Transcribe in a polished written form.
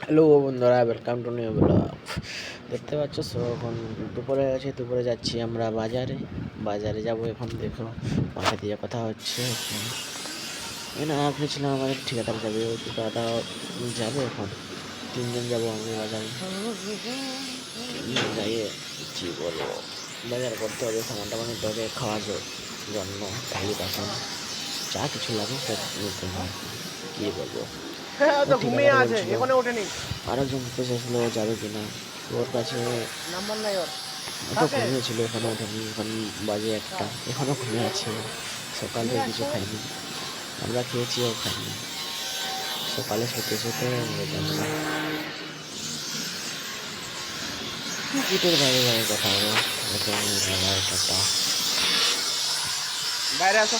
Hello বন্ধুরা, welcome to new blog. দেখতে পাচ্ছ এখন দুপুরে আছে, দুপুরে যাচ্ছি আমরা বাজারে। বাজারে যাব এখন, দেখো মাথা দিয়ে কথা হচ্ছে। না ভেবেছিলাম আমাদের ঠিকাদার যাবে, ওই দাদা যাবে এখন। তিনজন যাব আমি বাজারে। যাইয়ে কি বলবো, বাজার করতে হবে, সামান টামান নিতে হবে খাওয়ার জন্য, থালি বাসন যা কিছু লাগে সব নিতে হবে। কি বলবো, হ্যাঁ, তো ঘুমিয়ে ঠিকাদার আছে, বলছিল এখনো ওঠেনি। আরেকজন জিজ্ঞেস এসেছিল যাবে কিনা, ওর কাছে নাম্বার নাই ওর। ও তো থাকে ঘুমিয়েছিল, এখনো ওঠেনি। এখন বাজে একটা, এখনো ঘুমিয়ে আছে ও। সকাল থেকে কিছু খাইনি, আমরা খেয়েছি, ও খাইনি। সকালে শুতে শুতে টিকিটের বাইরে বাইরে কথা হলো। টাটা। বাইরে আসো।